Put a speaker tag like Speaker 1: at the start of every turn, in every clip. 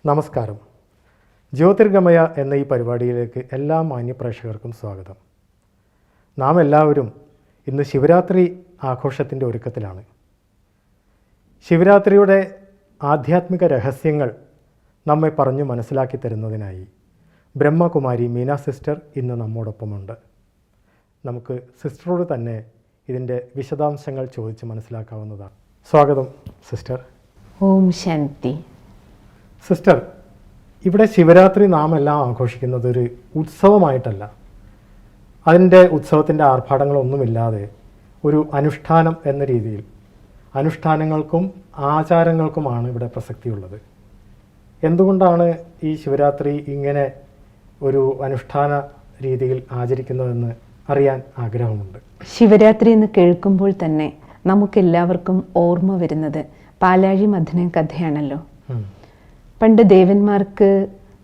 Speaker 1: നമസ്കാരം. ജ്യോതിർഗമയ എന്ന ഈ പരിപാടിയിലേക്ക് എല്ലാ മാന്യപ്രേക്ഷകർക്കും സ്വാഗതം. നാം എല്ലാവരും ഇന്ന് ശിവരാത്രി ആഘോഷത്തിൻ്റെ ഒരുക്കത്തിലാണ്. ശിവരാത്രിയുടെ ആധ്യാത്മിക രഹസ്യങ്ങൾ നമ്മെ പറഞ്ഞു മനസ്സിലാക്കി തരുന്നതിനായി ബ്രഹ്മകുമാരി മീന സിസ്റ്റർ ഇന്ന് നമ്മോടൊപ്പമുണ്ട്. നമുക്ക് സിസ്റ്ററോട് തന്നെ ഇതിൻ്റെ വിശദാംശങ്ങൾ ചോദിച്ച് മനസ്സിലാക്കാവുന്നതാണ്. സ്വാഗതം സിസ്റ്റർ.
Speaker 2: ഓം ശാന്തി.
Speaker 1: സിസ്റ്റർ, ഇവിടെ ശിവരാത്രി നാം എല്ലാം ആഘോഷിക്കുന്നത് ഒരു ഉത്സവമായിട്ടല്ല. അതിൻ്റെ ഉത്സവത്തിൻ്റെ ആർഭാടങ്ങളൊന്നുമില്ലാതെ ഒരു അനുഷ്ഠാനം എന്ന രീതിയിൽ അനുഷ്ഠാനങ്ങൾക്കും ആചാരങ്ങൾക്കുമാണ് ഇവിടെ പ്രസക്തിയുള്ളത്. എന്തുകൊണ്ടാണ് ഈ ശിവരാത്രി ഇങ്ങനെ ഒരു അനുഷ്ഠാന രീതിയിൽ ആചരിക്കുന്നതെന്ന് അറിയാൻ ആഗ്രഹമുണ്ട്.
Speaker 2: ശിവരാത്രി എന്ന് കേൾക്കുമ്പോൾ തന്നെ നമുക്കെല്ലാവർക്കും ഓർമ്മ വരുന്നത് പാലാഴി മഥന കഥയാണല്ലോ. പണ്ട് ദേവന്മാർക്ക്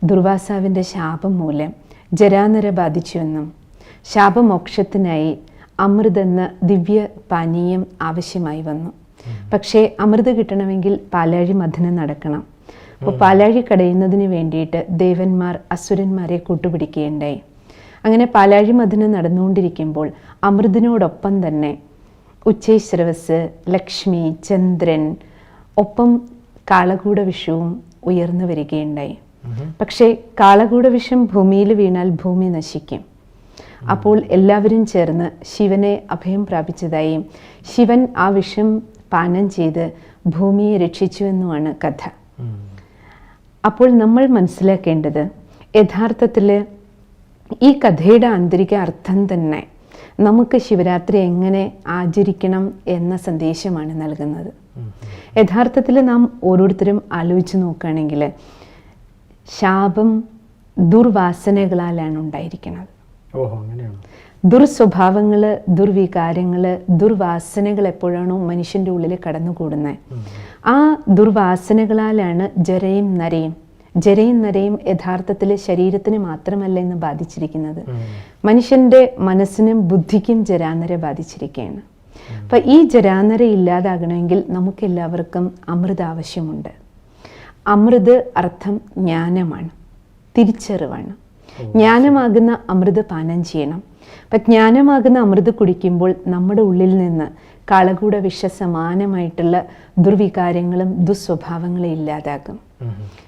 Speaker 2: ദുർവാസാവിൻ്റെ ശാപം മൂലം ജരാനര ബാധിച്ചുവെന്നും ശാപമോക്ഷത്തിനായി അമൃതെന്ന ദിവ്യ പാനീയം ആവശ്യമായി വന്നു. പക്ഷേ അമൃത് കിട്ടണമെങ്കിൽ പാലാഴി മഥനം നടക്കണം. അപ്പോൾ പാലാഴി കടയുന്നതിന് വേണ്ടിയിട്ട് ദേവന്മാർ അസുരന്മാരെ കൂട്ടുപിടിക്കുകയുണ്ടായി. അങ്ങനെ പാലാഴി മഥനം നടന്നുകൊണ്ടിരിക്കുമ്പോൾ അമൃതിനോടൊപ്പം തന്നെ ഉച്ചൈശ്രവസ്, ലക്ഷ്മി, ചന്ദ്രൻ, ഒപ്പം കാളകൂട വിഷവും ഉയർന്നു വരികയുണ്ടായി. പക്ഷേ കാളകൂട വിഷം ഭൂമിയിൽ വീണാൽ ഭൂമി നശിക്കും. അപ്പോൾ എല്ലാവരും ചേർന്ന് ശിവനെ അഭയം പ്രാപിച്ചതായും ശിവൻ ആ വിഷം പാനം ചെയ്ത് ഭൂമിയെ രക്ഷിച്ചുവെന്നുമാണ് കഥ. അപ്പോൾ നമ്മൾ മനസ്സിലാക്കേണ്ടത് യഥാർത്ഥത്തിൽ ഈ കഥയുടെ ആന്തരിക അർത്ഥം തന്നെ നമുക്ക് ശിവരാത്രി എങ്ങനെ ആചരിക്കണം എന്ന സന്ദേശമാണ് നൽകുന്നത്. യഥാർത്ഥത്തിൽ നാം ഓരോരുത്തരും ആലോചിച്ച് നോക്കുകയാണെങ്കിൽ ശാപം ദുർവാസനകളാലാണ് ഉണ്ടായിരിക്കുന്നത്. ദുർസ്വഭാവങ്ങൾ, ദുർവികാരങ്ങൾ, ദുർവാസനകൾ എപ്പോഴാണോ മനുഷ്യൻ്റെ ഉള്ളിൽ കടന്നുകൂടുന്നത്, ആ ദുർവാസനകളാലാണ് ജരയും നരയും. ജരയും നരയും യഥാർത്ഥത്തിൽ ശരീരത്തിന് മാത്രമല്ല ഇന്ന് ബാധിച്ചിരിക്കുന്നത്, മനുഷ്യൻ്റെ മനസ്സിനും ബുദ്ധിക്കും ജരാനര ബാധിച്ചിരിക്കുകയാണ്. അപ്പം ഈ ജരാനര ഇല്ലാതാകണമെങ്കിൽ നമുക്കെല്ലാവർക്കും അമൃത് ആവശ്യമുണ്ട്. അമൃത് അർത്ഥം ജ്ഞാനമാണ്, തിരിച്ചറിവാണ്. ജ്ഞാനമാകുന്ന അമൃത് പാനം ചെയ്യണം. അപ്പം ജ്ഞാനമാകുന്ന അമൃത് കുടിക്കുമ്പോൾ നമ്മുടെ ഉള്ളിൽ നിന്ന് കാളകൂട വിഷ സമാനമായിട്ടുള്ള ദുർവികാരങ്ങളും ദുസ്വഭാവങ്ങളും ഇല്ലാതാകും.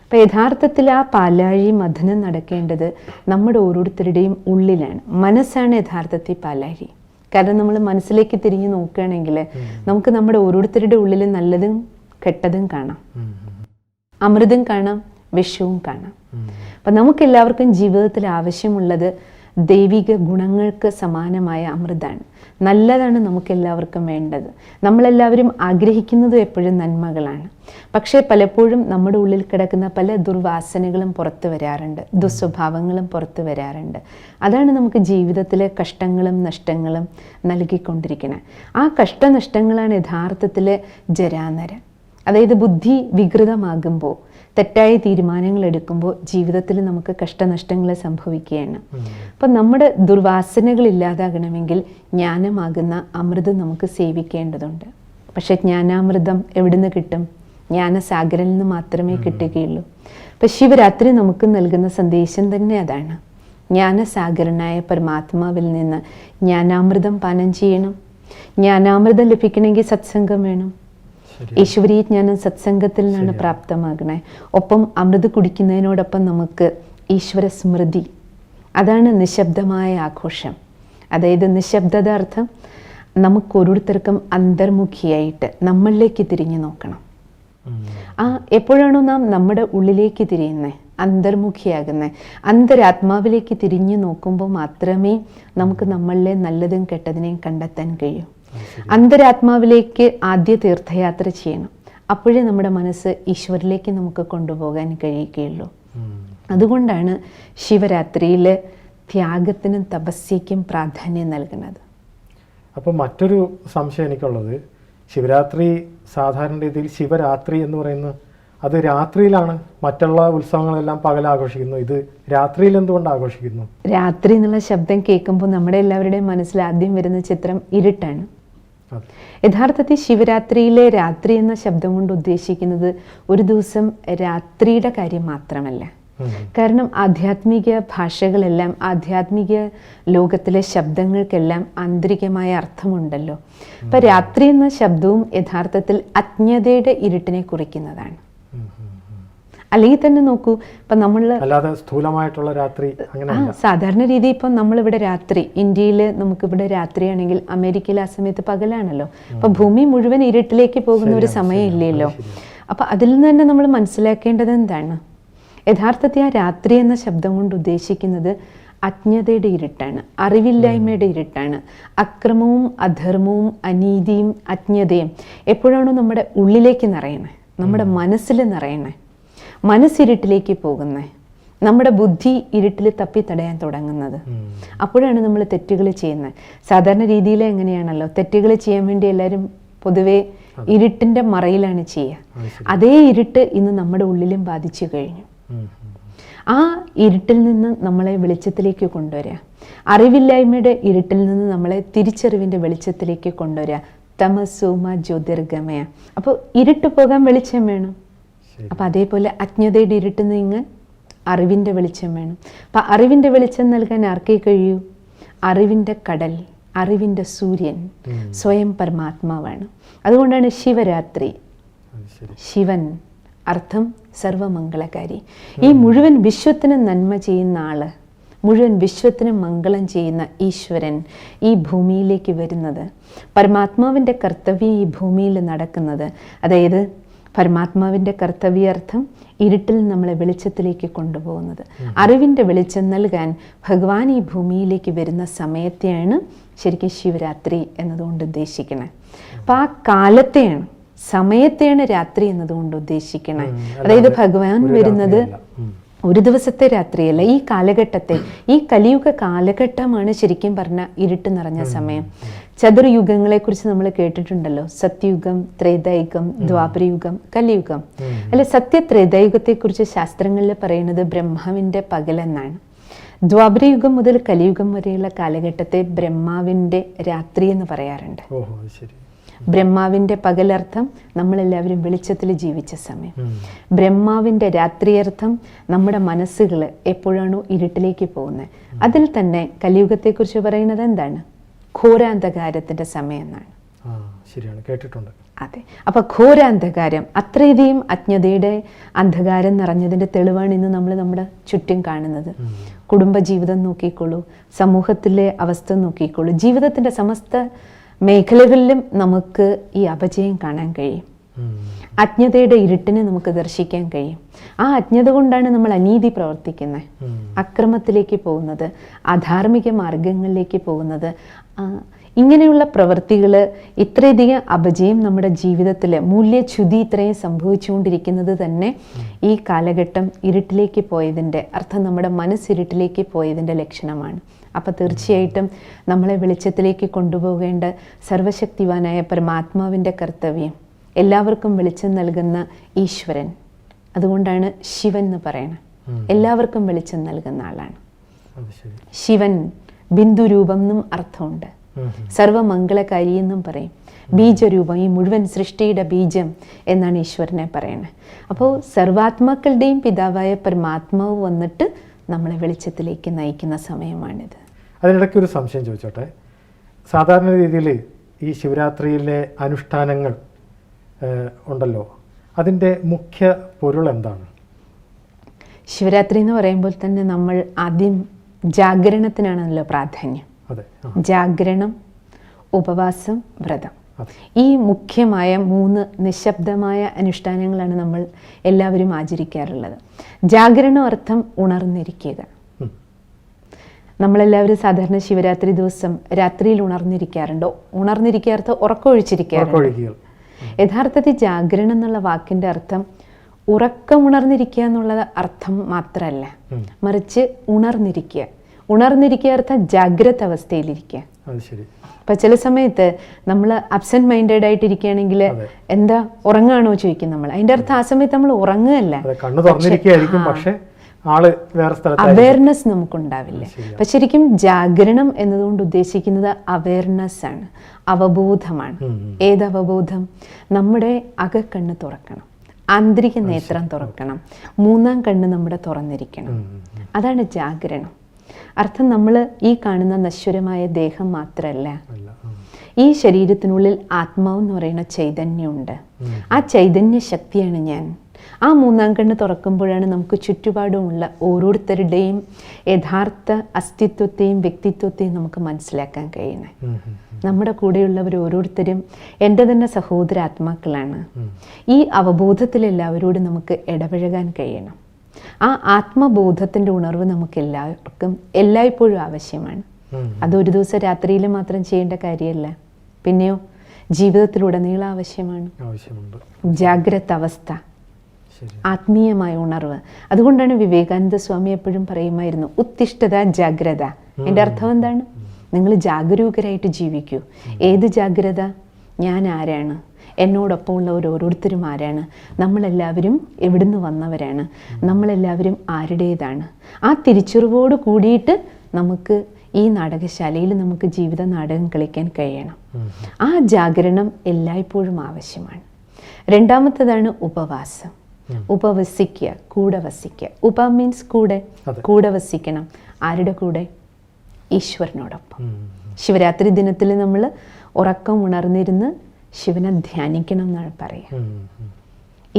Speaker 2: അപ്പം യഥാർത്ഥത്തിൽ ആ പാലാഴി മഥനം നടക്കേണ്ടത് നമ്മുടെ ഓരോരുത്തരുടെയും ഉള്ളിലാണ്. മനസ്സാണ് യഥാർത്ഥത്തിൽ പാലാഴി. കാരണം നമ്മൾ മനസ്സിലേക്ക് തിരിഞ്ഞു നോക്കുകയാണെങ്കിൽ നമുക്ക് നമ്മുടെ ഓരോരുത്തരുടെ ഉള്ളിൽ നല്ലതും കെട്ടതും കാണാം, അമൃതും കാണാം, വിഷവും കാണാം. അപ്പം നമുക്കെല്ലാവർക്കും ജീവിതത്തിൽ ആവശ്യമുള്ളത് ദൈവിക ഗുണങ്ങൾക്ക് സമാനമായ അമൃതാണ്. നല്ലതാണ് നമുക്കെല്ലാവർക്കും വേണ്ടത്. നമ്മളെല്ലാവരും ആഗ്രഹിക്കുന്നതും എപ്പോഴും നന്മകളാണ്. പക്ഷേ പലപ്പോഴും നമ്മുടെ ഉള്ളിൽ കിടക്കുന്ന പല ദുർവാസനകളും പുറത്തു വരാറുണ്ട്, ദുസ്വഭാവങ്ങളും പുറത്തു വരാറുണ്ട്. അതാണ് നമുക്ക് ജീവിതത്തിലെ കഷ്ടങ്ങളും നഷ്ടങ്ങളും നൽകിക്കൊണ്ടിരിക്കുന്നത്. ആ കഷ്ടനഷ്ടങ്ങളാണ് യഥാർത്ഥത്തിൽ ജരാനര. അതായത് ബുദ്ധി വികൃതമാകുമ്പോൾ, തെറ്റായ തീരുമാനങ്ങൾ എടുക്കുമ്പോൾ ജീവിതത്തിൽ നമുക്ക് കഷ്ടനഷ്ടങ്ങൾ സംഭവിക്കുകയാണ്. അപ്പം നമ്മുടെ ദുർവാസനകൾ ഇല്ലാതാകണമെങ്കിൽ ജ്ഞാനമാകുന്ന അമൃതം നമുക്ക് സേവിക്കേണ്ടതുണ്ട്. പക്ഷെ ജ്ഞാനാമൃതം എവിടുന്ന് കിട്ടും? ജ്ഞാനസാഗരനിൽ നിന്ന് മാത്രമേ കിട്ടുകയുള്ളൂ. അപ്പം ശിവരാത്രി നമുക്ക് നൽകുന്ന സന്ദേശം തന്നെ അതാണ്. ജ്ഞാനസാഗരനായ പരമാത്മാവിൽ നിന്ന് ജ്ഞാനാമൃതം പാനം ചെയ്യണം. ജ്ഞാനാമൃതം ലഭിക്കണമെങ്കിൽ സത്സംഗം വേണം. ഈശ്വരീയ ജ്ഞാനം സത്സംഗത്തിൽ നിന്നാണ് പ്രാപ്തമാകണേ. ഒപ്പം അമൃത് കുടിക്കുന്നതിനോടൊപ്പം നമുക്ക് ഈശ്വര സ്മൃതി, അതാണ് നിശബ്ദമായ ആഘോഷം. അതായത് നിശബ്ദത അർത്ഥം നമുക്ക് ഓരോരുത്തർക്കും അന്തർമുഖിയായിട്ട് നമ്മളിലേക്ക് തിരിഞ്ഞു നോക്കണം. എപ്പോഴാണോ നാം നമ്മുടെ ഉള്ളിലേക്ക് തിരിയുന്നത്, അന്തർമുഖിയാകുന്നത്, അന്തരാത്മാവിലേക്ക് തിരിഞ്ഞു നോക്കുമ്പോൾ മാത്രമേ നമുക്ക് നമ്മളിലെ നല്ലതും കെട്ടതിനെയും കണ്ടെത്താൻ കഴിയൂ. അന്തരാത്മാവിലേക്ക് ആദ്യ തീർത്ഥയാത്ര ചെയ്യണം. അപ്പോഴേ നമ്മുടെ മനസ്സ് ഈശ്വരിലേക്ക് നമുക്ക് കൊണ്ടുപോകാൻ കഴിയുകയുള്ളൂ. അതുകൊണ്ടാണ് ശിവരാത്രിയിൽ ത്യാഗത്തിനും തപസ്യയ്ക്കും പ്രാധാന്യം നൽകുന്നത്.
Speaker 1: അപ്പോൾ മറ്റൊരു സംശയം എനിക്കുള്ളത്, ശിവരാത്രി സാധാരണ രീതിയിൽ ശിവരാത്രി എന്ന് പറയുന്നത് അത് രാത്രിയിലാണ്. മറ്റുള്ള ഉത്സവങ്ങളെല്ലാം പകൽ ആഘോഷിക്കുന്നു, ഇത് രാത്രിയിൽ എന്തുകൊണ്ട് ആഘോഷിക്കുന്നു?
Speaker 2: രാത്രി എന്നുള്ള ശബ്ദം കേൾക്കുമ്പോൾ നമ്മുടെ എല്ലാവരുടെയും മനസ്സിൽ ആദ്യം വരുന്ന ചിത്രം ഇരുട്ടാണ്. യഥാർത്ഥത്തിൽ ശിവരാത്രിയിലെ രാത്രി എന്ന ശബ്ദം കൊണ്ട് ഉദ്ദേശിക്കുന്നത് ഒരു ദിവസം രാത്രിയുടെ കാര്യം മാത്രമല്ല. കാരണം ആധ്യാത്മിക ഭാഷകളെല്ലാം, ആധ്യാത്മിക ലോകത്തിലെ ശബ്ദങ്ങൾക്കെല്ലാം ആന്തരികമായ അർത്ഥമുണ്ടല്ലോ. അപ്പൊ രാത്രി എന്ന ശബ്ദവും യഥാർത്ഥത്തിൽ അജ്ഞതയുടെ ഇരുട്ടിനെ കുറിക്കുന്നതാണ്. അല്ലെങ്കിൽ തന്നെ നോക്കൂ, ഇപ്പൊ നമ്മൾ
Speaker 1: സ്ഥൂലമായിട്ടുള്ള രാത്രി
Speaker 2: സാധാരണ രീതി ഇപ്പം നമ്മളിവിടെ രാത്രി, ഇന്ത്യയിൽ നമുക്കിവിടെ രാത്രിയാണെങ്കിൽ അമേരിക്കയിൽ ആ സമയത്ത് പകലാണല്ലോ. അപ്പൊ ഭൂമി മുഴുവൻ ഇരുട്ടിലേക്ക് പോകുന്ന ഒരു സമയം ഇല്ലല്ലോ. അപ്പൊ അതിൽ നിന്ന് തന്നെ നമ്മൾ മനസ്സിലാക്കേണ്ടത് എന്താണ്? യഥാർത്ഥത്തിൽ ആ രാത്രി എന്ന ശബ്ദം കൊണ്ട് ഉദ്ദേശിക്കുന്നത് അജ്ഞതയുടെ ഇരുട്ടാണ്, അറിവില്ലായ്മയുടെ ഇരുട്ടാണ്. അക്രമവും അധർമ്മവും അനീതിയും അജ്ഞതയും എപ്പോഴാണോ നമ്മുടെ ഉള്ളിലേക്ക് നിറയണേ, നമ്മുടെ മനസ്സിൽ നിറയണേ, മനസ്സിരുട്ടിലേക്ക് പോകുന്നത്, നമ്മുടെ ബുദ്ധി ഇരുട്ടിൽ തപ്പി തടയാൻ തുടങ്ങുന്നത്, അപ്പോഴാണ് നമ്മൾ തെറ്റുകൾ ചെയ്യുന്നത്. സാധാരണ രീതിയിൽ എങ്ങനെയാണല്ലോ, തെറ്റുകൾ ചെയ്യാൻ വേണ്ടി എല്ലാവരും പൊതുവെ ഇരുട്ടിന്റെ മറയിലാണ് ചെയ്യുക. അതേ ഇരുട്ട് ഇന്ന് നമ്മുടെ ഉള്ളിലും ബാധിച്ചു കഴിഞ്ഞു. ആ ഇരുട്ടിൽ നിന്ന് നമ്മളെ വെളിച്ചത്തിലേക്ക് കൊണ്ടുവരിക, അറിവില്ലായ്മയുടെ ഇരുട്ടിൽ നിന്ന് നമ്മളെ തിരിച്ചറിവിന്റെ വെളിച്ചത്തിലേക്ക് കൊണ്ടുവരിക. തമസോമ ജ്യോതിർഗമയ. അപ്പോൾ ഇരുട്ട് പോകാൻ വെളിച്ചം വേണം. അപ്പം അതേപോലെ അജ്ഞതയുടെ ഇരുട്ട് നീങ്ങാൻ അറിവിൻ്റെ വെളിച്ചം വേണം. അപ്പം അറിവിൻ്റെ വെളിച്ചം നൽകാൻ ആർക്കേ കഴിയൂ? അറിവിൻ്റെ കടൽ, അറിവിൻ്റെ സൂര്യൻ സ്വയം പരമാത്മാവാണ്. അതുകൊണ്ടാണ് ശിവരാത്രി. ശിവൻ അർത്ഥം സർവമംഗളകാരി. ഈ മുഴുവൻ വിശ്വത്തിന് നന്മ ചെയ്യുന്ന ആള്, മുഴുവൻ വിശ്വത്തിന് മംഗളം ചെയ്യുന്ന ഈശ്വരൻ ഈ ഭൂമിയിലേക്ക് വരുന്നത്, പരമാത്മാവിൻ്റെ കർത്തവ്യം ഈ ഭൂമിയിൽ നടക്കുന്നത്. അതായത് പരമാത്മാവിൻ്റെ കർത്തവ്യാർത്ഥം ഇരുട്ടിൽ നമ്മളെ വെളിച്ചത്തിലേക്ക് കൊണ്ടുപോകുന്നത്. അറിവിൻ്റെ വെളിച്ചം നൽകാൻ ഭഗവാൻ ഈ ഭൂമിയിലേക്ക് വരുന്ന സമയത്തെയാണ് ശരിക്കും ശിവരാത്രി എന്നതുകൊണ്ട് ഉദ്ദേശിക്കണേ. അപ്പം ആ കാലത്തെയാണ്, സമയത്തെയാണ് രാത്രി എന്നതുകൊണ്ട് ഉദ്ദേശിക്കണേ. അതായത് ഭഗവാൻ വരുന്നത് ഒരു ദിവസത്തെ രാത്രിയല്ല, ഈ കാലഘട്ടത്തെ, ഈ കലിയുഗ കാലഘട്ടമാണ് ശരിക്കും പറഞ്ഞ ഇരുട്ട് നിറഞ്ഞ സമയം. ചതുർയുഗങ്ങളെക്കുറിച്ച് നമ്മൾ കേട്ടിട്ടുണ്ടല്ലോ. സത്യയുഗം, ത്രേതായുഗം, ദ്വാപരയുഗം, കലിയുഗം. അല്ലെ, സത്യത്രേതായുഗത്തെക്കുറിച്ച് ശാസ്ത്രങ്ങളിൽ പറയുന്നത് ബ്രഹ്മാവിൻ്റെ പകലെന്നാണ്. ദ്വാപരയുഗം മുതൽ കലിയുഗം വരെയുള്ള കാലഘട്ടത്തെ ബ്രഹ്മാവിൻ്റെ രാത്രി എന്ന് പറയാറുണ്ട്. ബ്രഹ്മാവിൻ്റെ പകലർത്ഥം നമ്മളെല്ലാവരും വെളിച്ചത്തിൽ ജീവിച്ച സമയം. ബ്രഹ്മാവിൻ്റെ രാത്രിയർത്ഥം നമ്മുടെ മനസ്സുകൾ എപ്പോഴാണോ ഇരുട്ടിലേക്ക് പോകുന്നത്. അതിൽ തന്നെ കലിയുഗത്തെക്കുറിച്ച് പറയുന്നത് എന്താണ്? ഘോരാന്ധകാരത്തിൻ്റെ സമയം എന്നാണ്.
Speaker 1: ശരിയാണ്, കേട്ടിട്ടുണ്ട്.
Speaker 2: അതെ. അപ്പൊ ഘോരാന്ധകാരം, അത്രയധികം അജ്ഞതയുടെ അന്ധകാരം നിറഞ്ഞതിൻ്റെ തെളിവാണ് ഇന്ന് നമ്മൾ നമ്മുടെ ചുറ്റും കാണുന്നത്. കുടുംബജീവിതം നോക്കിക്കോളൂ, സമൂഹത്തിലെ അവസ്ഥ നോക്കിക്കോളൂ, ജീവിതത്തിൻ്റെ സമസ്ത മേഖലകളിലും നമുക്ക് ഈ അപജയം കാണാൻ കഴിയും. അജ്ഞതയുടെ ഇരുട്ടിനെ നമുക്ക് ദർശിക്കാൻ കഴിയും. ആ അജ്ഞത കൊണ്ടാണ് നമ്മൾ അനീതി പ്രവർത്തിക്കുന്നത്, അക്രമത്തിലേക്ക് പോകുന്നത്, അധാർമിക മാർഗങ്ങളിലേക്ക് പോകുന്നത്. ഇങ്ങനെയുള്ള പ്രവൃത്തികൾ, ഇത്രയധികം അപജയം നമ്മുടെ ജീവിതത്തിൽ, മൂല്യച്യുതി ഇത്രയും സംഭവിച്ചുകൊണ്ടിരിക്കുന്നത് തന്നെ ഈ കാലഘട്ടം ഇരുട്ടിലേക്ക് പോയതിൻ്റെ അർത്ഥം, നമ്മുടെ മനസ്സിരുട്ടിലേക്ക് പോയതിൻ്റെ ലക്ഷണമാണ്. അപ്പം തീർച്ചയായിട്ടും നമ്മളെ വെളിച്ചത്തിലേക്ക് കൊണ്ടുപോകേണ്ട സർവശക്തിവാനായ പരമാത്മാവിൻ്റെ കർത്തവ്യം, എല്ലാവർക്കും വെളിച്ചം നൽകുന്ന ഈശ്വരൻ. അതുകൊണ്ടാണ് ശിവൻ എന്ന് പറയണത്. എല്ലാവർക്കും വെളിച്ചം നൽകുന്ന ആളാണ് ശിവൻ. ബിന്ദുരൂപം എന്നും അർത്ഥമുണ്ട്. സർവമംഗളകാരി എന്നും പറയും. ബീജരൂപം, ഈ മുഴുവൻ സൃഷ്ടിയുടെ ബീജം എന്നാണ് ഈശ്വരനെ പറയണത്. അപ്പോൾ സർവാത്മാക്കളുടെയും പിതാവായ പരമാത്മാവ് വന്നിട്ട് നമ്മളെ വെളിച്ചത്തിലേക്ക് നയിക്കുന്ന സമയമാണിത്.
Speaker 1: അതിനിടയ്ക്ക് ഒരു സംശയം ചോദിച്ചോട്ടെ. സാധാരണ രീതിയിൽ ഈ ശിവരാത്രിയിലെ അനുഷ്ഠാനങ്ങൾ ഉണ്ടല്ലോ, അതിൻ്റെ മുഖ്യ പൊരുൾ എന്താണ്?
Speaker 2: ശിവരാത്രി എന്ന് പറയുമ്പോൾ തന്നെ നമ്മൾ ആദ്യം ജാഗരണത്തിനാണല്ലോ പ്രാധാന്യം. ജാഗരണം, ഉപവാസം, വ്രതം. ഈ മുഖ്യമായ 3 നിശബ്ദമായ അനുഷ്ഠാനങ്ങളാണ് നമ്മൾ എല്ലാവരും ആചരിക്കാറുള്ളത്. ജാഗരണം അർത്ഥം ഉണർന്നിരിക്കുക. നമ്മളെല്ലാവരും സാധാരണ ശിവരാത്രി ദിവസം രാത്രിയിൽ ഉണർന്നിരിക്കാറുണ്ടോ? ഉണർന്നിരിക്കാർത്ഥം ഉറക്കമൊഴിച്ചിരിക്കാറുണ്ട്. യഥാർത്ഥത്തിൽ ജാഗരണം എന്നുള്ള വാക്കിൻ്റെ അർത്ഥം ഉറക്കമുണർന്നിരിക്കുക എന്നുള്ള അർത്ഥം മാത്രമല്ല, മറിച്ച് ഉണർന്നിരിക്കുക. ഉണർന്നിരിക്കുക അർത്ഥം ജാഗ്രത അവസ്ഥയിലിരിക്കുക. അപ്പൊ ചില സമയത്ത് നമ്മൾ അബ്സെന്റ് മൈൻഡഡ് ആയിട്ടിരിക്കുകയാണെങ്കിൽ എന്താ ഉറങ്ങാണോ ചോദിക്കും നമ്മൾ. അതിന്റെ അർത്ഥം ആ സമയത്ത് നമ്മൾ ഉറങ്ങുകയല്ല,
Speaker 1: ആള് വേറെ സ്ഥലത്ത്
Speaker 2: അവയർനെസ് നമുക്കുണ്ടാവില്ല. അപ്പൊ ശരിക്കും ജാഗരണം എന്നതുകൊണ്ട് ഉദ്ദേശിക്കുന്നത് അവയർനെസ് ആണ്, അവബോധമാണ്. ഏത് അവബോധം? നമ്മുടെ അകക്കണ്ണ് തുറക്കണം, ആന്തരിക നേത്രം തുറക്കണം, മൂന്നാം കണ്ണ് നമ്മുടെ തുറന്നിരിക്കണം. അതാണ് ജാഗരണം. അർത്ഥം നമ്മൾ ഈ കാണുന്ന നശ്വരമായ ദേഹം മാത്രമല്ല, ഈ ശരീരത്തിനുള്ളിൽ ആത്മാവെന്ന് പറയുന്ന ചൈതന്യമുണ്ട്. ആ ചൈതന്യ ശക്തിയാണ് ഞാൻ. ആ മൂന്നാം കണ്ണ് തുറക്കുമ്പോഴാണ് നമുക്ക് ചുറ്റുപാടുമുള്ള ഓരോരുത്തരുടെയും യഥാർത്ഥ അസ്തിത്വത്തെയും വ്യക്തിത്വത്തെയും നമുക്ക് മനസ്സിലാക്കാൻ കഴിയണേ. നമ്മുടെ കൂടെയുള്ളവർ ഓരോരുത്തരും എൻ്റെ തന്നെ സഹോദരാത്മാക്കളാണ്. ഈ അവബോധത്തിൽ എല്ലാവരോടും നമുക്ക് ഇടപഴകാൻ കഴിയണം. ആ ആത്മബോധത്തിൻ്റെ ഉണർവ് നമുക്ക് എല്ലാവർക്കും എല്ലായ്പ്പോഴും ആവശ്യമാണ്. അതൊരു ദിവസം രാത്രിയിൽ മാത്രം ചെയ്യേണ്ട കാര്യമല്ല, പിന്നെയോ ജീവിതത്തിലുടനീളം ആവശ്യമാണ്. ജാഗ്രത അവസ്ഥ, ആത്മീയമായ ഉണർവ്. അതുകൊണ്ടാണ് വിവേകാനന്ദ സ്വാമി എപ്പോഴും പറയുമായിരുന്നു, ഉത്തിഷ്ഠത ജാഗ്രത. എൻ്റെ അർത്ഥം എന്താണ്? നിങ്ങൾ ജാഗരൂകരായിട്ട് ജീവിക്കൂ. ഏത് ജാഗ്രത? ഞാൻ ആരാണ്, എന്നോടൊപ്പം ഉള്ളവർ ഓരോരുത്തരും ആരാണ്, നമ്മളെല്ലാവരും എവിടുന്ന് വന്നവരാണ്, നമ്മളെല്ലാവരും ആരുടേതാണ്. ആ തിരിച്ചറിവോട് കൂടിയിട്ട് നമുക്ക് ഈ നാടകശാലയിൽ നമുക്ക് ജീവിത നാടകം കളിക്കാൻ കഴിയണം. ആ ജാഗരണം എല്ലായ്പ്പോഴും ആവശ്യമാണ്. രണ്ടാമത്തേതാണ് ഉപവാസം. ഉപവസിക്കുക, കൂടെ വസിക്കുക. ഉപ മീൻസ് കൂടെ, കൂടെ വസിക്കണം. ആരുടെ കൂടെ? ഈശ്വരനോടൊപ്പം. ശിവരാത്രി ദിനത്തിൽ നമ്മൾ ഉറക്കം ഉണർന്നിരുന്ന് ശിവനെ ധ്യാനിക്കണം എന്നാണ് പറയുക.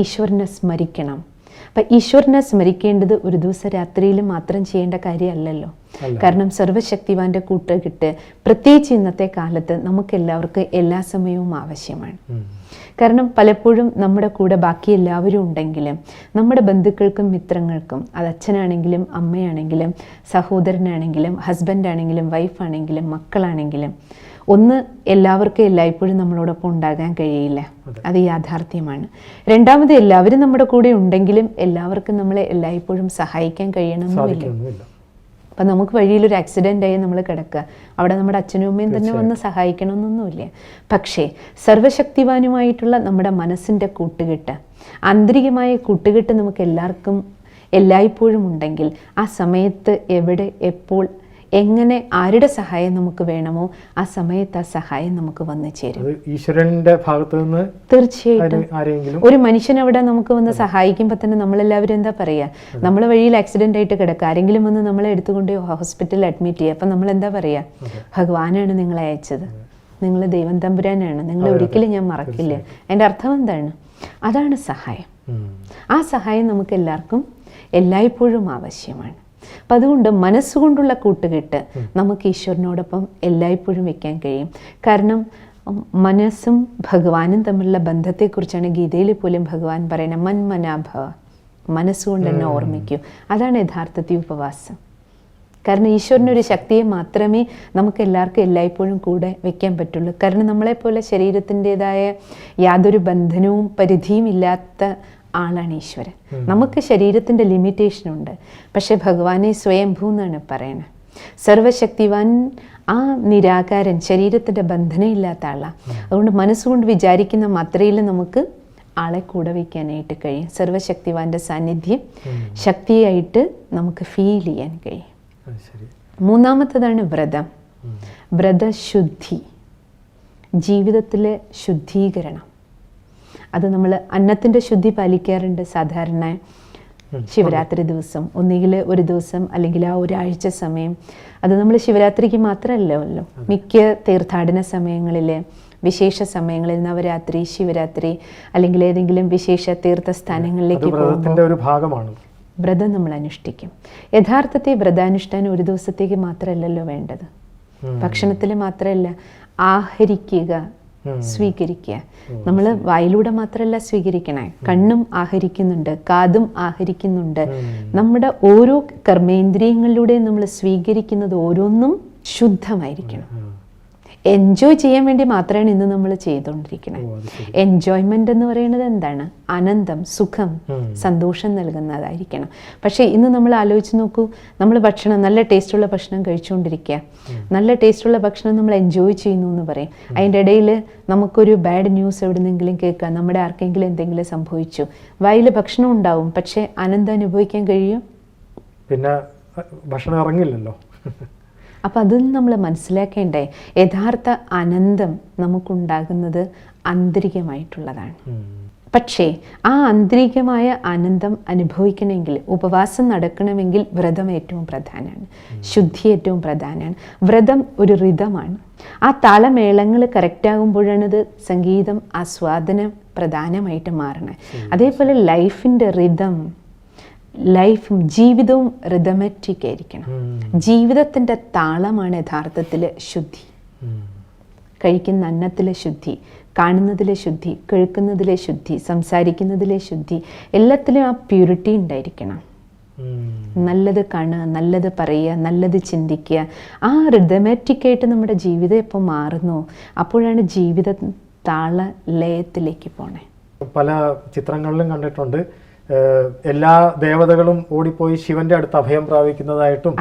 Speaker 2: ഈശ്വരനെ സ്മരിക്കണം. അപ്പം ഈശ്വരനെ സ്മരിക്കേണ്ടത് ഒരു ദിവസം രാത്രിയിൽ മാത്രം ചെയ്യേണ്ട കാര്യമല്ലല്ലോ. കാരണം സർവശക്തിവാന്റെ കൂട്ടുകെട്ട് പ്രത്യേകിച്ച് ഇന്നത്തെ കാലത്ത് നമുക്ക് എല്ലാവർക്കും എല്ലാ സമയവും ആവശ്യമാണ്. കാരണം പലപ്പോഴും നമ്മുടെ കൂടെ ബാക്കി എല്ലാവരും ഉണ്ടെങ്കിലും നമ്മുടെ ബന്ധുക്കൾക്കും മിത്രങ്ങൾക്കും, അത് അച്ഛനാണെങ്കിലും അമ്മയാണെങ്കിലും സഹോദരനാണെങ്കിലും ഹസ്ബൻഡാണെങ്കിലും വൈഫാണെങ്കിലും മക്കളാണെങ്കിലും, ഒന്ന് എല്ലാവർക്കും എല്ലായ്പ്പോഴും നമ്മളോടൊപ്പം ഉണ്ടാകാൻ കഴിയില്ല, അത് യാഥാർത്ഥ്യമാണ്. രണ്ടാമത് എല്ലാവരും നമ്മുടെ കൂടെ ഉണ്ടെങ്കിലും എല്ലാവർക്കും നമ്മളെ എല്ലായ്പ്പോഴും സഹായിക്കാൻ കഴിയണമെന്നില്ല. അപ്പം നമുക്ക് വഴിയിലൊരു ആക്സിഡൻ്റ് ആയി നമ്മൾ കിടക്കുക, അവിടെ നമ്മുടെ അച്ഛനും അമ്മയും തന്നെ വന്ന് സഹായിക്കണമെന്നൊന്നുമില്ല. പക്ഷേ സർവശക്തിവാനുമായിട്ടുള്ള നമ്മുടെ മനസ്സിൻ്റെ കൂട്ടുകെട്ട്, ആന്തരികമായ കൂട്ടുകെട്ട് നമുക്ക് എല്ലാവർക്കും എല്ലായ്പ്പോഴും ഉണ്ടെങ്കിൽ ആ സമയത്ത് എവിടെ എപ്പോൾ എങ്ങനെ ആരുടെ സഹായം നമുക്ക് വേണമോ ആ സമയത്ത് ആ സഹായം നമുക്ക് വന്നു ചേരും.
Speaker 1: ഈശ്വരന്റെ ഭാഗത്ത് നിന്ന്
Speaker 2: തീർച്ചയായിട്ടും ഒരു മനുഷ്യൻ അവിടെ നമുക്ക് വന്ന് സഹായിക്കുമ്പോൾ തന്നെ നമ്മളെല്ലാവരും എന്താ പറയുക, നമ്മളെ വഴിയിൽ ആക്സിഡന്റ് ആയിട്ട് കിടക്കുക, ആരെങ്കിലും വന്ന് നമ്മളെ എടുത്തുകൊണ്ട് ഹോസ്പിറ്റലിൽ അഡ്മിറ്റ് ചെയ്യുക, അപ്പം നമ്മൾ എന്താ പറയുക, ഭഗവാനാണ് നിങ്ങളെ അയച്ചത്, നിങ്ങൾ ദൈവം തമ്പുരാനാണ്, നിങ്ങളെ ഒരിക്കലും ഞാൻ മറക്കില്ല. അതിൻ്റെ അർത്ഥം എന്താണ്? അതാണ് സഹായം. ആ സഹായം നമുക്ക് എല്ലാവർക്കും എല്ലായ്പ്പോഴും ആവശ്യമാണ്. അപ്പം അതുകൊണ്ട് മനസ്സുകൊണ്ടുള്ള കൂട്ടുകെട്ട് നമുക്ക് ഈശ്വരനോടൊപ്പം എല്ലായ്പ്പോഴും വെക്കാൻ കഴിയും. കാരണം മനസ്സും ഭഗവാനും തമ്മിലുള്ള ബന്ധത്തെക്കുറിച്ചാണ് ഗീതയിൽ പോലും ഭഗവാൻ പറയുന്നത്, മന്മനാഭവ, മനസ്സുകൊണ്ട് തന്നെ ഓർമ്മിക്കൂ. അതാണ് യഥാർത്ഥത്തിൽ ഉപവാസം. കാരണം ഈശ്വരനൊരു ശക്തിയെ മാത്രമേ നമുക്ക് എല്ലാവർക്കും എല്ലായ്പ്പോഴും കൂടെ വെക്കാൻ പറ്റുള്ളൂ. കാരണം നമ്മളെപ്പോലെ ശരീരത്തിൻ്റെതായ യാതൊരു ബന്ധനവും പരിധിയും ഇല്ലാത്ത ആളാണ് ഈശ്വരൻ. നമുക്ക് ശരീരത്തിൻ്റെ ലിമിറ്റേഷൻ ഉണ്ട്, പക്ഷെ ഭഗവാനെ സ്വയംഭൂ എന്നാണ് പറയണത്. സർവശക്തിവാൻ ആ നിരാകാരൻ ശരീരത്തിൻ്റെ ബന്ധനമില്ലാത്ത ആളാണ്. അതുകൊണ്ട് മനസ്സുകൊണ്ട് വിചാരിക്കുന്ന മാത്രയിൽ നമുക്ക് ആളെ കൂടെ വയ്ക്കാനായിട്ട് കഴിയും. സർവശക്തിവാന്റെ സാന്നിധ്യം ശക്തിയായിട്ട് നമുക്ക് ഫീൽ ചെയ്യാൻ കഴിയും. മൂന്നാമത്തേതാണ് വ്രതം. വ്രതശുദ്ധി, ജീവിതത്തിലെ ശുദ്ധീകരണം. അത് നമ്മൾ അന്നത്തിൻ്റെ ശുദ്ധി പാലിക്കാറുണ്ട് സാധാരണ ശിവരാത്രി ദിവസം, ഒന്നുകിൽ ഒരു ദിവസം അല്ലെങ്കിൽ ആ ഒരാഴ്ച സമയം. അത് നമ്മൾ ശിവരാത്രിക്ക് മാത്രമല്ലല്ലോ, മിക്ക തീർത്ഥാടന സമയങ്ങളിൽ, വിശേഷ സമയങ്ങളിൽ, നവരാത്രി, ശിവരാത്രി അല്ലെങ്കിൽ ഏതെങ്കിലും വിശേഷ തീർത്ഥസ്ഥാനങ്ങളിലേക്ക് പോകുമ്പോൾ
Speaker 1: ഒരു ഭാഗമാണ്
Speaker 2: വ്രതം നമ്മൾ അനുഷ്ഠിക്കും. യഥാർത്ഥത്തിൽ വ്രതാനുഷ്ഠാനം ഒരു ദിവസത്തേക്ക് മാത്രമല്ലല്ലോ വേണ്ടത്. ഭക്ഷണത്തിൽ മാത്രമല്ല, ആഹരിക്കുക, സ്വീകരിക്കുക. നമ്മൾ വായിലൂടെ മാത്രമല്ല സ്വീകരിക്കണേ, കണ്ണും ആഹരിക്കുന്നുണ്ട്, കാതും ആഹരിക്കുന്നുണ്ട്. നമ്മുടെ ഓരോ കർമ്മേന്ദ്രിയങ്ങളിലൂടെയും നമ്മൾ സ്വീകരിക്കുന്നത് ഓരോന്നും ശുദ്ധമായിരിക്കണം. എൻജോയ് ചെയ്യാൻ വേണ്ടി മാത്രമാണ് ഇന്ന് നമ്മൾ ചെയ്തുകൊണ്ടിരിക്കുന്നത്. എൻജോയ്മെന്റ് എന്ന് പറയുന്നത് എന്താണ്? ആനന്ദം, സുഖം, സന്തോഷം നൽകുന്നതായിരിക്കണം. പക്ഷേ ഇന്ന് നമ്മൾ ആലോചിച്ച് നോക്കൂ, നമ്മൾ ഭക്ഷണം, നല്ല ടേസ്റ്റുള്ള ഭക്ഷണം കഴിച്ചുകൊണ്ടിരിക്കുക, നല്ല ടേസ്റ്റുള്ള ഭക്ഷണം നമ്മൾ എൻജോയ് ചെയ്യുന്നു എന്ന് പറയും. അതിൻ്റെ ഇടയിൽ നമുക്കൊരു ബാഡ് ന്യൂസ് എവിടെന്നെങ്കിലും കേൾക്കാം, നമ്മുടെ ആർക്കെങ്കിലും എന്തെങ്കിലും സംഭവിച്ചു, വായിൽ ഭക്ഷണം ഉണ്ടാവും, പക്ഷേ ആനന്ദം അനുഭവിക്കാൻ കഴിയും?
Speaker 1: പിന്നെ ഭക്ഷണം ഇറങ്ങില്ലല്ലോ.
Speaker 2: അപ്പം അതിൽ നമ്മൾ മനസ്സിലാക്കേണ്ടേ യഥാർത്ഥ ആനന്ദം നമുക്കുണ്ടാകുന്നത് ആന്തരികമായിട്ടുള്ളതാണ്. പക്ഷേ ആ ആന്തരികമായ ആനന്ദം അനുഭവിക്കണമെങ്കിൽ, ഉപവാസം നടക്കണമെങ്കിൽ വ്രതം ഏറ്റവും പ്രധാനമാണ്, ശുദ്ധി ഏറ്റവും പ്രധാനമാണ്. വ്രതം ഒരു ഋതമാണ്. ആ താളമേളങ്ങൾ കറക്റ്റാകുമ്പോഴാണ് ഇത് സംഗീതം ആസ്വാദനം പ്രധാനമായിട്ട് മാറണേ. അതേപോലെ ലൈഫിൻ്റെ ഋതം, ലൈഫും ജീവിതവും റിതമാറ്റിക് ആയിരിക്കണം. ജീവിതത്തിൻ്റെ താളമാണ് യഥാർത്ഥത്തിൽ ശുദ്ധി. കഴിക്കുന്ന അന്നത്തിലെ ശുദ്ധി, കാണുന്നതിലെ ശുദ്ധി, കേൾക്കുന്നതിലെ ശുദ്ധി, സംസാരിക്കുന്നതിലെ ശുദ്ധി, എല്ലാത്തിലും ആ പ്യൂരിറ്റി ഉണ്ടായിരിക്കണം. നല്ലത് കാണുക, നല്ലത് പറയുക, നല്ലത് ചിന്തിക്കുക. ആ റിതമാറ്റിക്കായിട്ട് നമ്മുടെ ജീവിതം എപ്പോൾ മാറുന്നു അപ്പോഴാണ് ജീവിതം താള ലയത്തിലേക്ക് പോണേ.
Speaker 1: പല ചിത്രങ്ങളിലും കണ്ടിട്ടുണ്ട് എല്ലാ ദേവതകളും ഓടിപ്പോയി ശിവന്റെ അടുത്ത് അഭയം പ്രാപിക്കുന്നതായിട്ടും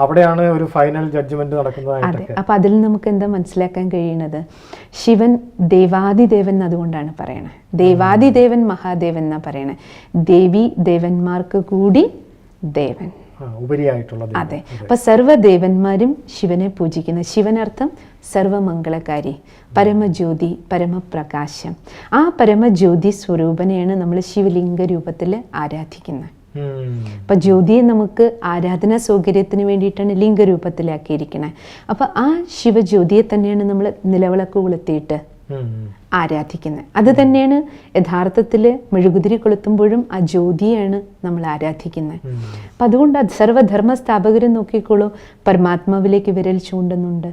Speaker 1: അവിടെയാണ് ഒരു ഫൈനൽ ജഡ്ജ്മെന്റ് നടക്കുന്നതായിട്ട്.
Speaker 2: അപ്പൊ അതിൽ നമുക്ക് എന്താ മനസ്സിലാക്കാൻ കഴിയുന്നത്, ശിവൻ ദേവാദിദേവൻ അതുകൊണ്ടാണ് പറയണത്. ദേവാദിദേവൻ മഹാദേവൻ എന്നാ പറയണേ. ദേവി ദേവന്മാർക്ക് കൂടി ദേവൻ
Speaker 1: ഉപരിയായിട്ടുള്ളത്.
Speaker 2: അതെ. അപ്പൊ സർവ്വദേവന്മാരും ശിവനെ പൂജിക്കുന്ന, ശിവനർത്ഥം സർവമംഗളകാരി, പരമജ്യോതി, പരമപ്രകാശം. ആ പരമജ്യോതി സ്വരൂപനെയാണ് നമ്മൾ ശിവലിംഗ രൂപത്തിൽ ആരാധിക്കുന്നത്. അപ്പൊ ജ്യോതിയെ നമുക്ക് ആരാധനാ സൗകര്യത്തിന് വേണ്ടിയിട്ടാണ് ലിംഗരൂപത്തിലാക്കിയിരിക്കുന്നത്. അപ്പൊ ആ ശിവജ്യോതിയെ തന്നെയാണ് നമ്മൾ നിലവിളക്ക് കൊളുത്തിയിട്ട് ആരാധിക്കുന്നത്. അത് തന്നെയാണ് യഥാർത്ഥത്തിൽ മെഴുകുതിരി കൊളുത്തുമ്പോഴും ആ ജ്യോതിയാണ് നമ്മൾ ആരാധിക്കുന്നത്. അപ്പം അതുകൊണ്ട് സർവധർമ്മ സ്ഥാപകരും നോക്കിക്കോളൂ, പരമാത്മാവിലേക്ക് വിരൽ ചൂണ്ടുന്നുണ്ട്.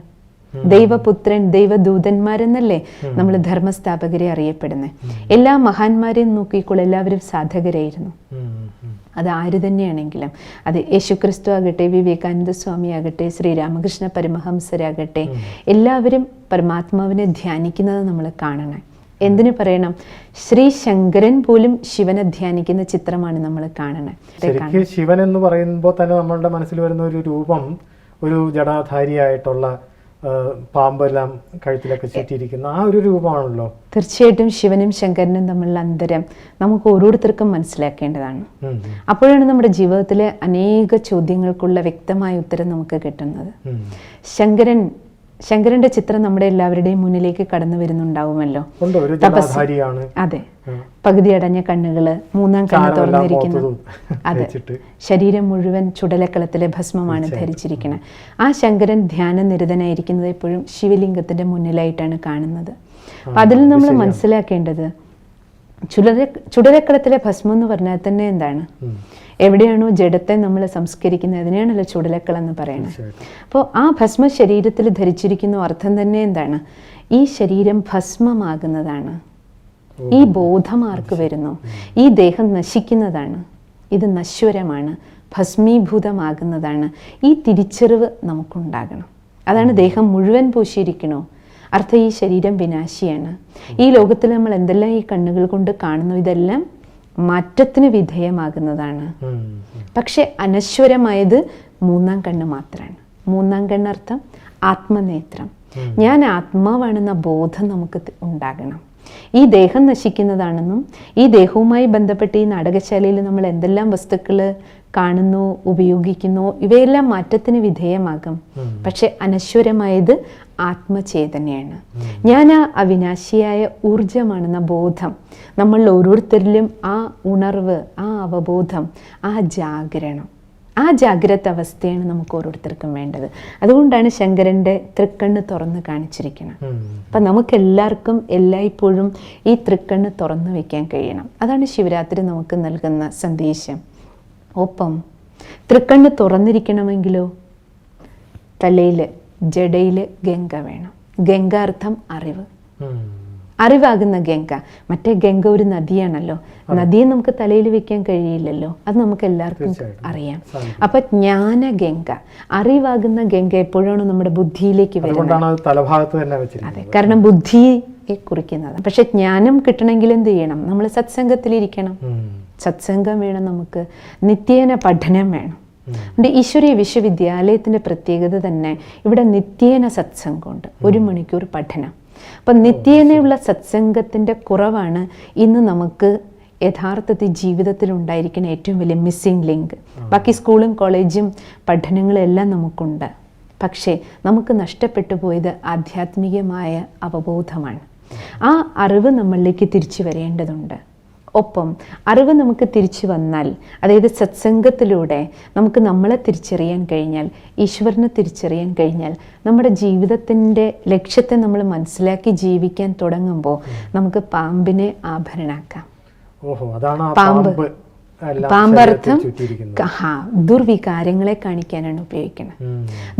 Speaker 2: ദൈവപുത്രൻ, ദൈവദൂതന്മാരെന്നല്ലേ നമ്മൾ ധർമ്മസ്ഥാപകരെ അറിയപ്പെടുന്നത്. എല്ലാ മഹാന്മാരെയും നോക്കിക്കോളൂ, എല്ലാവരും സാധകരായിരുന്നു. അത് ആര് തന്നെയാണെങ്കിലും, അത് യേശുക്രിസ്തു ആകട്ടെ, വിവേകാനന്ദ സ്വാമി ആകട്ടെ, ശ്രീരാമകൃഷ്ണ പരമഹംസരാകട്ടെ, എല്ലാവരും പരമാത്മാവിനെ ധ്യാനിക്കുന്നത് നമ്മൾ കാണണം. എന്തിനു പറയണം, ശ്രീ ശങ്കരൻ പോലും ശിവനെ ധ്യാനിക്കുന്ന ചിത്രമാണ് നമ്മൾ കാണുന്നത്.
Speaker 1: ശിവൻ എന്ന് പറയുമ്പോൾ തന്നെ നമ്മളുടെ മനസ്സിൽ വരുന്ന ഒരു രൂപം, ഒരു ജടാധാരിയായിട്ടുള്ള പാമ്പെല്ലാം കഴുത്തിലൊക്കെ ചുറ്റിയിരിക്കുന്ന ആ ഒരു രൂപമാണല്ലോ.
Speaker 2: തീർച്ചയായിട്ടും ശിവനും ശങ്കരനും തമ്മിലുള്ള അന്തരം നമുക്ക് ഓരോരുത്തർക്കും മനസ്സിലാക്കേണ്ടതാണ്. അപ്പോഴാണ് നമ്മുടെ ജീവിതത്തിലെ അനേക ചോദ്യങ്ങൾക്കുള്ള വ്യക്തമായ ഉത്തരം നമുക്ക് കിട്ടുന്നത്. ശങ്കരന്റെ ചിത്രം നമ്മുടെ എല്ലാവരുടെയും മുന്നിലേക്ക് കടന്നു വരുന്നുണ്ടാവുമല്ലോ. അതെ, പകുതി അടഞ്ഞ കണ്ണുകള്, മൂന്നാം കണ്ണ് തുറന്നിരിക്കുന്നു. അതെ, ശരീരം മുഴുവൻ ചുടലക്കളത്തിലെ ഭസ്മമാണ് ധരിച്ചിരിക്കുന്നത്. ആ ശങ്കരൻ ധ്യാനനിരതനായിരിക്കുന്നത് എപ്പോഴും ശിവലിംഗത്തിന്റെ മുന്നിലായിട്ടാണ് കാണുന്നത്. അപ്പൊ അതിൽ നമ്മൾ മനസ്സിലാക്കേണ്ടത്, ചുടലക്കളത്തിലെ ഭസ്മം എന്ന് പറഞ്ഞാൽ തന്നെ എന്താണ്, എവിടെയാണോ ജഡത്തെ നമ്മൾ സംസ്കരിക്കുന്നത് അതിനെയാണല്ലോ ചുടലക്കൾ എന്ന് പറയുന്നത്. അപ്പോൾ ആ ഭസ്മ ശരീരത്തിൽ ധരിച്ചിരിക്കുന്ന അർത്ഥം തന്നെ എന്താണ്, ഈ ശരീരം ഭസ്മമാകുന്നതാണ്. ഈ ബോധം ആർക്ക് വരുന്നു, ഈ ദേഹം നശിക്കുന്നതാണ്, ഇത് നശ്വരമാണ്, ഭസ്മീഭൂതമാകുന്നതാണ്. ഈ തിരിച്ചറിവ് നമുക്കുണ്ടാകണം. അതാണ് ദേഹം മുഴുവൻ പൂശിയിരിക്കണോ, അർത്ഥം ഈ ശരീരം വിനാശിയാണ്. ഈ ലോകത്തിൽ നമ്മൾ എന്തെല്ലാം ഈ കണ്ണുകൾ കൊണ്ട് കാണുന്നു, ഇതെല്ലാം മാറ്റത്തിന് വിധേയമാകുന്നതാണ്. പക്ഷെ അനശ്വരമായത് മൂന്നാം കണ്ണ് മാത്രമാണ്. മൂന്നാം കണ്ണർത്ഥം ആത്മനേത്രം. ഞാൻ ആത്മാവാണെന്ന ബോധം നമുക്ക് ഉണ്ടാകണം. ഈ ദേഹം നശിക്കുന്നതാണെന്നും ഈ ദേഹവുമായി ബന്ധപ്പെട്ട് ഈ നാടകശാലയിൽ നമ്മൾ എന്തെല്ലാം വസ്തുക്കൾ കാണുന്നു, ഉപയോഗിക്കുന്നു, ഇവയെല്ലാം മാറ്റത്തിന് വിധേയമാകും. പക്ഷെ അനശ്വരമായത് ആത്മചേതനയാണ്. ഞാൻ ആ അവിനാശിയായ ഊർജമാണെന്ന ബോധം നമ്മൾ ഓരോരുത്തരിലും, ആ ഉണർവ്, ആ അവബോധം, ആ ജാഗരണം, ആ ജാഗ്രത അവസ്ഥയാണ് നമുക്ക് ഓരോരുത്തർക്കും വേണ്ടത്. അതുകൊണ്ടാണ് ശങ്കരന്റെ തൃക്കണ്ണ് തുറന്ന് കാണിച്ചിരിക്കുന്നത്. അപ്പം നമുക്കെല്ലാവർക്കും എല്ലായ്പ്പോഴും ഈ തൃക്കണ്ണ് തുറന്നു വെക്കാൻ കഴിയണം. അതാണ് ശിവരാത്രി നമുക്ക് നൽകുന്ന സന്ദേശം. ഒപ്പം തൃക്കണ്ണ് തുറന്നിരിക്കണമെങ്കിലോ തലയിൽ, ജടയിൽ ഗംഗ വേണം. ഗംഗ അർത്ഥം അറിവ്, അറിവാകുന്ന ഗംഗ. മറ്റേ ഗംഗ ഒരു നദിയാണല്ലോ. നദിയെ നമുക്ക് തലയിൽ വെക്കാൻ കഴിയില്ലല്ലോ, അത് നമുക്ക് എല്ലാവർക്കും അറിയാം. അപ്പൊ ജ്ഞാന ഗംഗ, അറിവാകുന്ന ഗംഗ എപ്പോഴാണ് നമ്മുടെ ബുദ്ധിയിലേക്ക് വരുന്നത്. അതെ, കാരണം ബുദ്ധിയെ കുറിക്കുന്നത്. പക്ഷെ ജ്ഞാനം കിട്ടണമെങ്കിൽ എന്ത് ചെയ്യണം, നമ്മൾ സത്സംഗത്തിലിരിക്കണം. സത്സംഗം വേണം, നമുക്ക് നിത്യേന പഠനം വേണം. ഈശ്വരീയ വിശ്വവിദ്യാലയത്തിന്റെ പ്രത്യേകത തന്നെ ഇവിടെ നിത്യേന സത്സംഗമുണ്ട്, 1 മണിക്കൂർ പഠനം. അപ്പം നിത്യേനയുള്ള സത്സംഗത്തിൻ്റെ കുറവാണ് ഇന്ന് നമുക്ക് യഥാർത്ഥത്തിൽ ജീവിതത്തിൽ ഉണ്ടായിരിക്കുന്ന ഏറ്റവും വലിയ മിസ്സിംഗ് ലിങ്ക്. ബാക്കി സ്കൂളും കോളേജും പഠനങ്ങളും എല്ലാം നമുക്കുണ്ട്. പക്ഷേ നമുക്ക് നഷ്ടപ്പെട്ടു പോയത് ആധ്യാത്മികമായ അവബോധമാണ്. ആ അറിവ് നമ്മളിലേക്ക് തിരിച്ചു വരേണ്ടതുണ്ട്. ഒപ്പം അറിവ് നമുക്ക് തിരിച്ചു വന്നാൽ, അതായത് സത്സംഗത്തിലൂടെ നമുക്ക് നമ്മളെ തിരിച്ചറിയാൻ കഴിഞ്ഞാൽ, ഈശ്വരനെ തിരിച്ചറിയാൻ കഴിഞ്ഞാൽ, നമ്മുടെ ജീവിതത്തിൻ്റെ ലക്ഷ്യത്തെ നമ്മൾ മനസ്സിലാക്കി ജീവിക്കാൻ തുടങ്ങുമ്പോൾ നമുക്ക് പാമ്പിനെ ആഭരണാക്കാം. പാമ്പർത്ഥം ദുർവികാരങ്ങളെ കാണിക്കാനാണ് ഉപയോഗിക്കുന്നത്.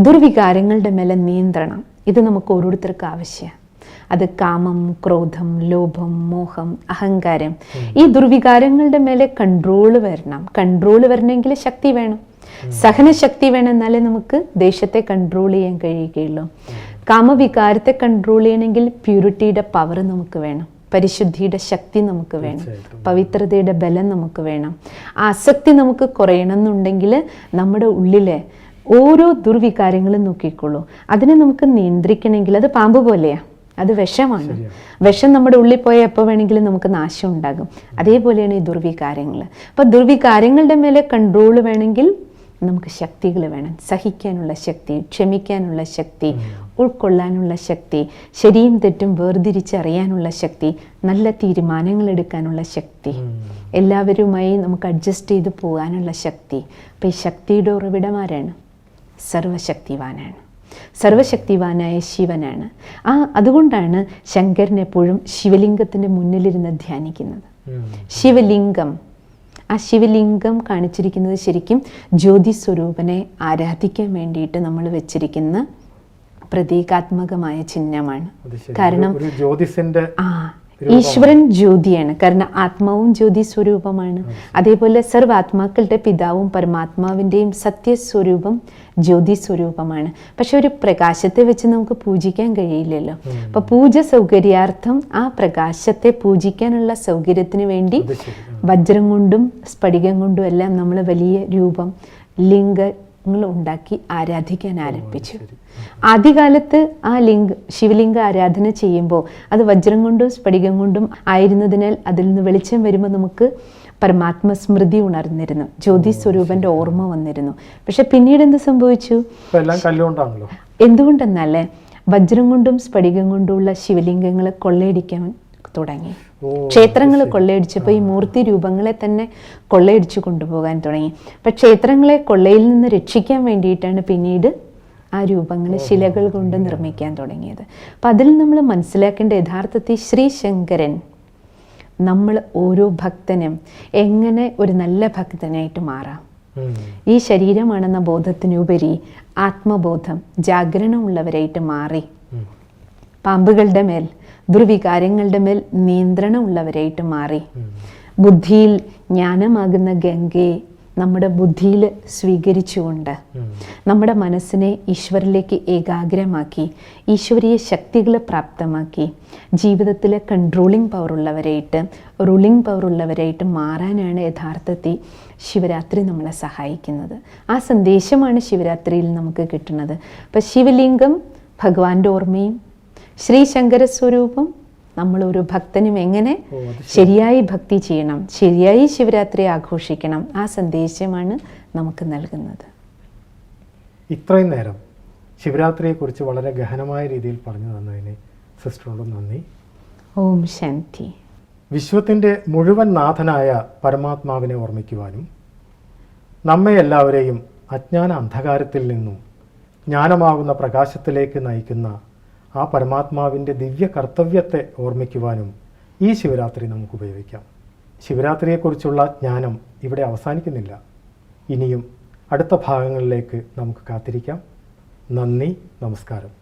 Speaker 2: ദുർവികാരങ്ങളുടെ മേലെ നിയന്ത്രണം ഇത് നമുക്ക് ഓരോരുത്തർക്കും ആവശ്യമാണ്. അത് കാമം, ക്രോധം, ലോഭം, മോഹം, അഹങ്കാരം, ഈ ദുർവികാരങ്ങളുടെ മേലെ കൺട്രോൾ വരണം. കൺട്രോൾ വരണമെങ്കിൽ ശക്തി വേണം, സഹനശക്തി വേണം. എന്നാലേ നമുക്ക് ദേഷ്യത്തെ കൺട്രോൾ ചെയ്യാൻ കഴിയുകയുള്ളൂ. കാമവികാരത്തെ കൺട്രോൾ ചെയ്യണമെങ്കിൽ പ്യൂരിറ്റിയുടെ പവർ നമുക്ക് വേണം, പരിശുദ്ധിയുടെ ശക്തി നമുക്ക് വേണം, പവിത്രതയുടെ ബലം നമുക്ക് വേണം. ആസക്തി നമുക്ക് കുറയണമെന്നുണ്ടെങ്കിൽ നമ്മുടെ ഉള്ളിലെ ഓരോ ദുർവികാരങ്ങളും നോക്കിക്കോളൂ. അതിനെ നമുക്ക് നിയന്ത്രിക്കണമെങ്കിൽ അത് പാമ്പ് പോലെയാണ്, അത് വിഷമാണ്. വിഷം നമ്മുടെ ഉള്ളിൽ പോയാൽ എപ്പോൾ വേണമെങ്കിലും നമുക്ക് നാശം ഉണ്ടാകും. അതേപോലെയാണ് ഈ ദുർവികാരങ്ങൾ. അപ്പോൾ ദുർവികാരങ്ങളുടെ മേലെ കൺട്രോൾ വേണമെങ്കിൽ നമുക്ക് ശക്തികൾ വേണം. സഹിക്കാനുള്ള ശക്തി, ക്ഷമിക്കാനുള്ള ശക്തി, ഉൾക്കൊള്ളാനുള്ള ശക്തി, ശരിയും തെറ്റും വേർതിരിച്ചറിയാനുള്ള ശക്തി, നല്ല തീരുമാനങ്ങൾ എടുക്കാനുള്ള ശക്തി, എല്ലാവരുമായി നമുക്ക് അഡ്ജസ്റ്റ് ചെയ്ത് പോകാനുള്ള ശക്തി. അപ്പം ഈ ശക്തിയുടെ ഉറവിടമാരാണ്? സർവശക്തിവാനാണ്, സർവശക്തിവാനായ ശിവനാണ്. അതുകൊണ്ടാണ് ശങ്കരൻ എപ്പോഴും ശിവലിംഗത്തിൻ്റെ മുന്നിലിരുന്ന് ധ്യാനിക്കുന്നത്. ശിവലിംഗം, ആ ശിവലിംഗം കാണിച്ചിരിക്കുന്നത് ശരിക്കും ജ്യോതി സ്വരൂപനെ ആരാധിക്കാൻ വേണ്ടിയിട്ട് നമ്മൾ വെച്ചിരിക്കുന്ന പ്രതീകാത്മകമായ ചിഹ്നമാണ്. കാരണം ഈശ്വരൻ ജ്യോതിയാണ്, കാരണം ആത്മാവും ജ്യോതി സ്വരൂപമാണ്. അതേപോലെ സർവ്വ ആത്മാക്കളുടെ പിതാവും പരമാത്മാവിൻ്റെയും സത്യസ്വരൂപം ജ്യോതി സ്വരൂപമാണ്. പക്ഷെ ഒരു പ്രകാശത്തെ വെച്ച് നമുക്ക് പൂജിക്കാൻ കഴിയില്ലല്ലോ. അപ്പൊ പൂജ സൗകര്യാർത്ഥം ആ പ്രകാശത്തെ പൂജിക്കാനുള്ള സൗകര്യത്തിന് വേണ്ടി വജ്രം കൊണ്ടും സ്ഫടികം കൊണ്ടും എല്ലാം നമ്മൾ വലിയ രൂപം, ലിംഗങ്ങൾ ഉണ്ടാക്കി ആരാധിക്കാൻ ആരംഭിച്ചു. ആദ്യകാലത്ത് ആ ശിവലിംഗ ആരാധന ചെയ്യുമ്പോൾ അത് വജ്രം കൊണ്ടും സ്ഫടികം കൊണ്ടും ആയിരുന്നതിനാൽ അതിൽ നിന്ന് വെളിച്ചം വരുമ്പോൾ നമുക്ക് പരമാത്മസ്മൃതി ഉണർന്നിരുന്നു, ജ്യോതി സ്വരൂപന്റെ ഓർമ്മ വന്നിരുന്നു. പക്ഷെ പിന്നീട് എന്ത് സംഭവിച്ചു? എന്തുകൊണ്ടെന്നല്ലേ, വജ്രം കൊണ്ടും സ്ഫടികം കൊണ്ടുള്ള ശിവലിംഗങ്ങളെ കൊള്ളയടിക്കാൻ തുടങ്ങി. ക്ഷേത്രങ്ങൾ കൊള്ളയടിച്ചപ്പോൾ ഈ മൂർത്തി രൂപങ്ങളെ തന്നെ കൊള്ളയടിച്ചു കൊണ്ടുപോകാൻ തുടങ്ങി. അപ്പം ക്ഷേത്രങ്ങളെ കൊള്ളയിൽ നിന്ന് രക്ഷിക്കാൻ വേണ്ടിയിട്ടാണ് പിന്നീട് ആ രൂപങ്ങൾ ശിലകൾ കൊണ്ട് നിർമ്മിക്കാൻ തുടങ്ങിയത്. അപ്പം അതിൽ നമ്മൾ മനസ്സിലാക്കേണ്ട യഥാർത്ഥത്തിൽ ശ്രീശങ്കരൻ നമ്മൾ ഓരോ ഭക്തനും എങ്ങനെ ഒരു നല്ല ഭക്തനായിട്ട് മാറാം. ഈ ശരീരമാണെന്ന ബോധത്തിനുപരി ആത്മബോധം, ജാഗരണമുള്ളവരായിട്ട് മാറി പാമ്പുകളുടെ മേൽ, ദുർവികാരങ്ങളുടെ മേൽ നിയന്ത്രണമുള്ളവരായിട്ട് മാറി ബുദ്ധിയിൽ ജ്ഞാനമാകുന്ന ഗംഗയെ നമ്മുടെ ബുദ്ധിയിൽ സ്വീകരിച്ചുകൊണ്ട് നമ്മുടെ മനസ്സിനെ ഈശ്വരിലേക്ക് ഏകാഗ്രമാക്കി ഈശ്വരീയ ശക്തികളെ പ്രാപ്തമാക്കി ജീവിതത്തിലെ കൺട്രോളിങ് പവറുള്ളവരായിട്ട്, റൂളിംഗ് പവറുള്ളവരായിട്ട് മാറാനാണ് യഥാർത്ഥത്തിൽ ശിവരാത്രി നമ്മളെ സഹായിക്കുന്നത്. ആ സന്ദേശമാണ് ശിവരാത്രിയിൽ നമുക്ക് കിട്ടുന്നത്. അപ്പം ശിവലിംഗം ഭഗവാന്റെ ഓർമ്മയും ശ്രീശങ്കര സ്വരൂപം നമ്മൾ ഒരു ഭക്തനും എങ്ങനെ ശരിയായി ഭക്തി ചെയ്യണം, ശരിയായി ശിവരാത്രി ആഘോഷിക്കണം, ആ സന്ദേശമാണ് നമുക്ക് നൽകുന്നത്.
Speaker 1: ഇത്രയും നേരം ശിവരാത്രിയെക്കുറിച്ച് വളരെ ഗഹനമായ രീതിയിൽ പറഞ്ഞു തന്നതിന് സിസ്റ്ററോട് നന്ദി.
Speaker 2: ഓം ശാന്തി.
Speaker 1: വിശ്വത്തിൻ്റെ മുഴുവൻ നാഥനായ പരമാത്മാവിനെ ഓർമ്മിക്കുവാനും നമ്മെ എല്ലാവരെയും അജ്ഞാന അന്ധകാരത്തിൽ നിന്നും ജ്ഞാനമാകുന്ന പ്രകാശത്തിലേക്ക് നയിക്കുന്ന ആ പരമാത്മാവിൻ്റെ ദിവ്യ കർത്തവ്യത്തെ ഓർമ്മിക്കുവാനും ഈ ശിവരാത്രി നമുക്ക് ഉപയോഗിക്കാം. ശിവരാത്രിയെക്കുറിച്ചുള്ള ജ്ഞാനം ഇവിടെ അവസാനിക്കുന്നില്ല. ഇനിയും അടുത്ത ഭാഗങ്ങളിലേക്ക് നമുക്ക് കാത്തിരിക്കാം. നന്ദി, നമസ്കാരം.